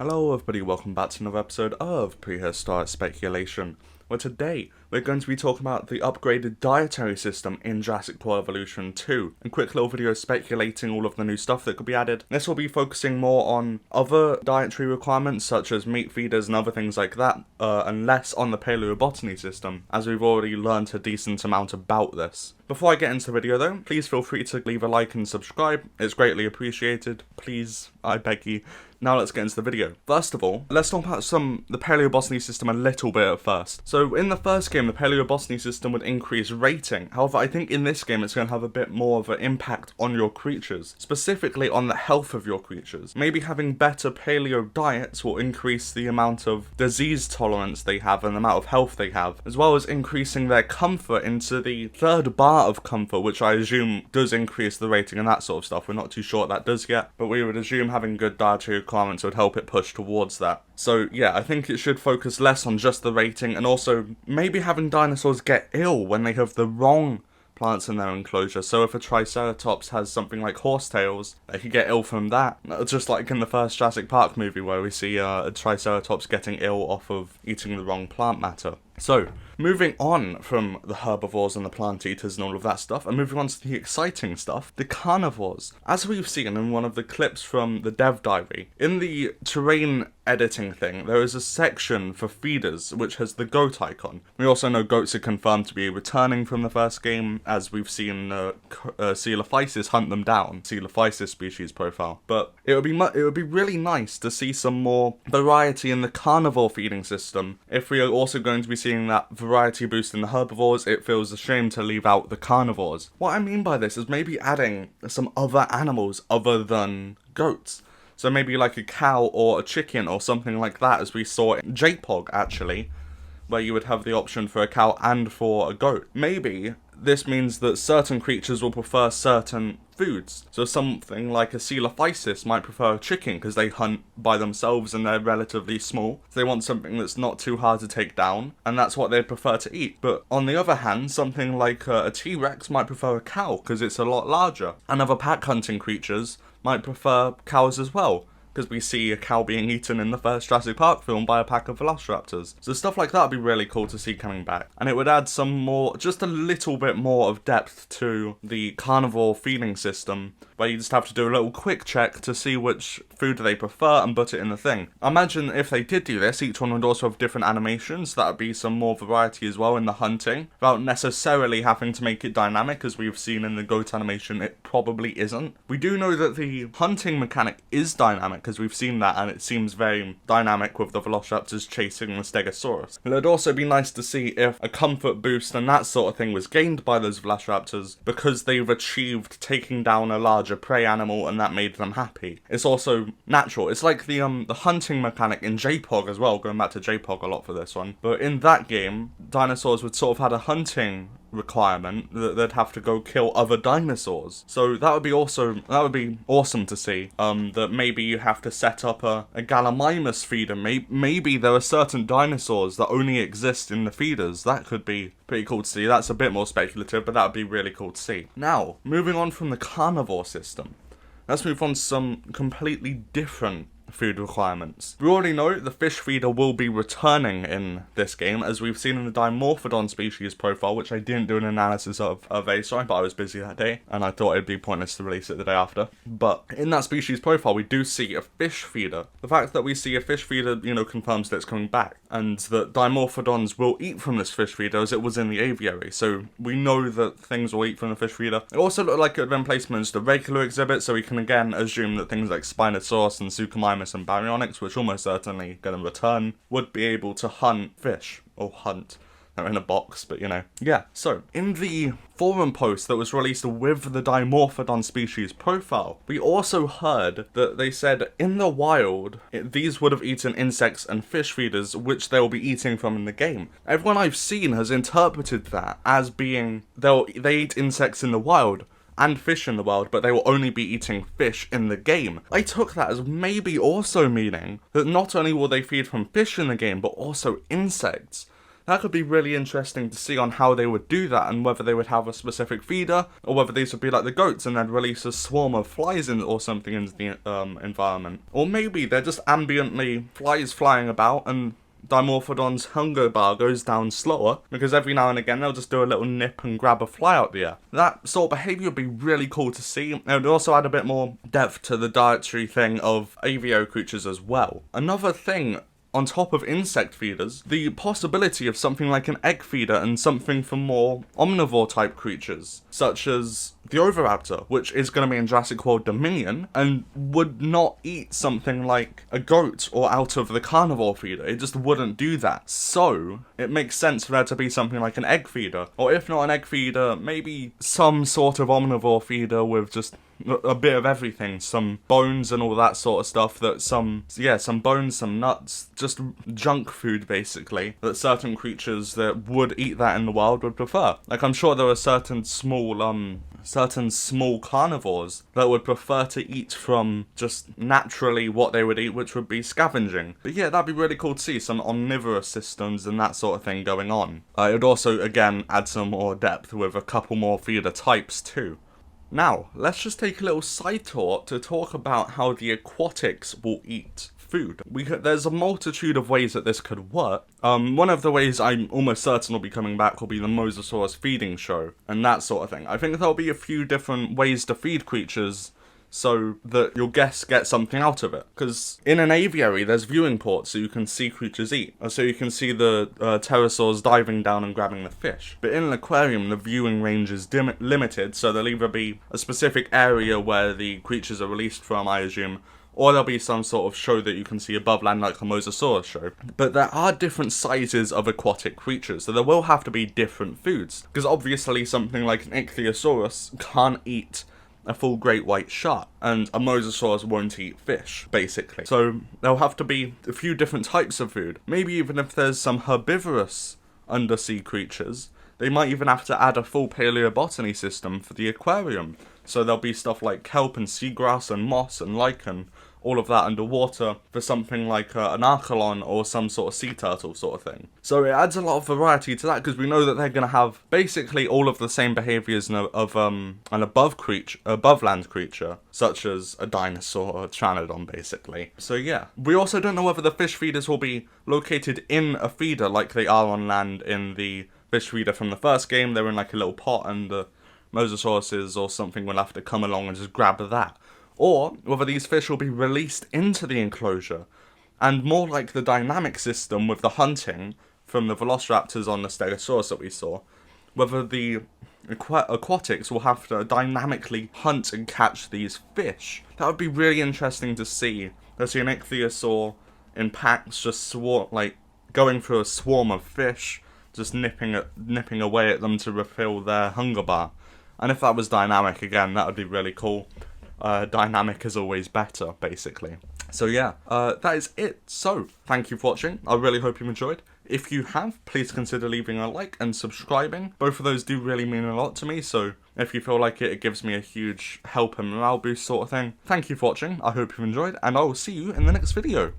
Hello everybody, welcome back to another episode of Prehistoric Speculation, where today we're going to be talking about the upgraded dietary system in Jurassic World Evolution 2, and quick little video speculating all of the new stuff that could be added. This will be focusing more on other dietary requirements such as meat feeders and other things like that, and less on the paleobotany system, as we've already learned a decent amount about this. Before I get into the video though, please feel free to leave a like and subscribe, it's greatly appreciated, please, I beg you. Now let's get into the video. First of all, let's talk about the paleobotany system a little bit at first. So in the first game, the paleobotany system would increase rating. However, I think in this game it's going to have a bit more of an impact on your creatures, specifically on the health of your creatures. Maybe having better paleo diets will increase the amount of disease tolerance they have and the amount of health they have, as well as increasing their comfort into the third bar of comfort, which I assume does increase the rating and that sort of stuff. We're not too sure what that does yet, but we would assume having good dietary requirements would help it push towards that. So yeah, I think it should focus less on just the rating, and also maybe having dinosaurs get ill when they have the wrong plants in their enclosure. So if a Triceratops has something like horsetails, they could get ill from that. Just like in the first Jurassic Park movie where we see a Triceratops getting ill off of eating the wrong plant matter. So, moving on from the herbivores and the plant eaters and all of that stuff, and moving on to the exciting stuff, the carnivores. As we've seen in one of the clips from the dev diary, in the terrain editing thing, there is a section for feeders, which has the goat icon. We also know goats are confirmed to be returning from the first game, as we've seen Coelophysis hunt them down, Coelophysis species profile. But it would be really nice to see some more variety in the carnivore feeding system. If we are also going to be seeing that variety boost in the herbivores, it feels a shame to leave out the carnivores. What I mean by this is maybe adding some other animals other than goats. So maybe like a cow or a chicken or something like that, as we saw in JPOG actually, where you would have the option for a cow and for a goat. Maybe this means that certain creatures will prefer certain foods. So something like a Coelophysis might prefer a chicken because they hunt by themselves and they're relatively small. So they want something that's not too hard to take down, and that's what they'd prefer to eat. But on the other hand, something like a T-Rex might prefer a cow because it's a lot larger. And other pack hunting creatures might prefer cows as well, because we see a cow being eaten in the first Jurassic Park film by a pack of velociraptors. So stuff like that would be really cool to see coming back. And it would add some more, just a little bit more of depth to the carnivore feeding system, where you just have to do a little quick check to see which food they prefer and put it in the thing. I imagine if they did do this, each one would also have different animations. That would be some more variety as well in the hunting, without necessarily having to make it dynamic, as we've seen in the goat animation, it probably isn't. We do know that the hunting mechanic is dynamic, because we've seen that, and it seems very dynamic with the velociraptors chasing the stegosaurus. It would also be nice to see if a comfort boost and that sort of thing was gained by those velociraptors because they've achieved taking down a larger prey animal and that made them happy. It's also natural. It's like the hunting mechanic in JPOG as well, going back to JPOG a lot for this one. But in that game, dinosaurs would sort of had a hunting requirement that they'd have to go kill other dinosaurs. So that would be awesome to see. That maybe you have to set up a Gallimimus feeder. Maybe there are certain dinosaurs that only exist in the feeders. That could be pretty cool to see. That's a bit more speculative, but that would be really cool to see. Now, moving on from the carnivore system, let's move on to some completely different food requirements. We already know the fish feeder will be returning in this game, as we've seen in the Dimorphodon species profile, which I didn't do an analysis of sorry, but I was busy that day, and I thought it'd be pointless to release it the day after. But in that species profile, we do see a fish feeder. The fact that we see a fish feeder, confirms that it's coming back, and that Dimorphodons will eat from this fish feeder as it was in the aviary, so we know that things will eat from the fish feeder. It also looked like it had been placed in the regular exhibit, so we can again assume that things like Spinosaurus and Suchomimus and Baryonyx, which almost certainly going to return, would be able to hunt fish. Or hunt. They're in a box, but Yeah, so, in the forum post that was released with the Dimorphodon species profile, we also heard that they said in the wild, these would have eaten insects and fish feeders, which they'll be eating from in the game. Everyone I've seen has interpreted that as being, they eat insects in the wild, and fish in the wild, but they will only be eating fish in the game. I took that as maybe also meaning that not only will they feed from fish in the game, but also insects. That could be really interesting to see on how they would do that, and whether they would have a specific feeder, or whether these would be like the goats and then release a swarm of flies or something into the environment. Or maybe they're just ambiently flies flying about, and Dimorphodon's hunger bar goes down slower, because every now and again they'll just do a little nip and grab a fly out the air. That sort of behaviour would be really cool to see. It would also add a bit more depth to the dietary thing of avio creatures as well. Another thing, on top of insect feeders, the possibility of something like an egg feeder and something for more omnivore type creatures, such as the Oviraptor, which is going to be in Jurassic World Dominion, and would not eat something like a goat or out of the carnivore feeder. It just wouldn't do that. So, it makes sense for there to be something like an egg feeder. Or if not an egg feeder, maybe some sort of omnivore feeder with just a bit of everything, some bones and all that sort of stuff, some bones, some nuts, just junk food basically, that certain creatures that would eat that in the wild would prefer. Like, I'm sure there are certain small carnivores that would prefer to eat from just naturally what they would eat, which would be scavenging. But yeah, that'd be really cool to see some omnivorous systems and that sort of thing going on. It would also, again, add some more depth with a couple more feeder types too. Now, let's just take a little side tour to talk about how the aquatics will eat food. There's a multitude of ways that this could work. One of the ways I'm almost certain will be coming back will be the Mosasaurs feeding show, and that sort of thing. I think there'll be a few different ways to feed creatures, so that your guests get something out of it. Because in an aviary, there's viewing ports, so you can see creatures eat. So you can see the pterosaurs diving down and grabbing the fish. But in an aquarium, the viewing range is limited, so there'll either be a specific area where the creatures are released from, I assume, or there'll be some sort of show that you can see above land, like the Mosasaurus show. But there are different sizes of aquatic creatures, so there will have to be different foods. Because obviously something like an Ichthyosaurus can't eat a full great white shark, and a Mosasaurus won't eat fish, basically. So there'll have to be a few different types of food. Maybe even if there's some herbivorous undersea creatures, they might even have to add a full paleobotany system for the aquarium. So there'll be stuff like kelp and seagrass and moss and lichen, all of that underwater, for something like an archelon or some sort of sea turtle sort of thing. So it adds a lot of variety to that, because we know that they're going to have basically all of the same behaviours of an above land creature, such as a dinosaur or a pteranodon, basically. So yeah. We also don't know whether the fish feeders will be located in a feeder like they are on land in the fish feeder from the first game. They're in like a little pot, and the Mosasauruses or something will have to come along and just grab that. Or whether these fish will be released into the enclosure, and more like the dynamic system with the hunting from the Velociraptors on the Stegosaurus that we saw, whether the aquatics will have to dynamically hunt and catch these fish. That would be really interesting to see. There's an ichthyosaur in packs just going through a swarm of fish, just nipping away at them to refill their hunger bar. And if that was dynamic, again, that would be really cool. Dynamic is always better, basically. So yeah, that is it. So, thank you for watching. I really hope you enjoyed. If you have, please consider leaving a like and subscribing. Both of those do really mean a lot to me, so if you feel like it gives me a huge help and morale boost sort of thing. Thank you for watching. I hope you've enjoyed, and I will see you in the next video.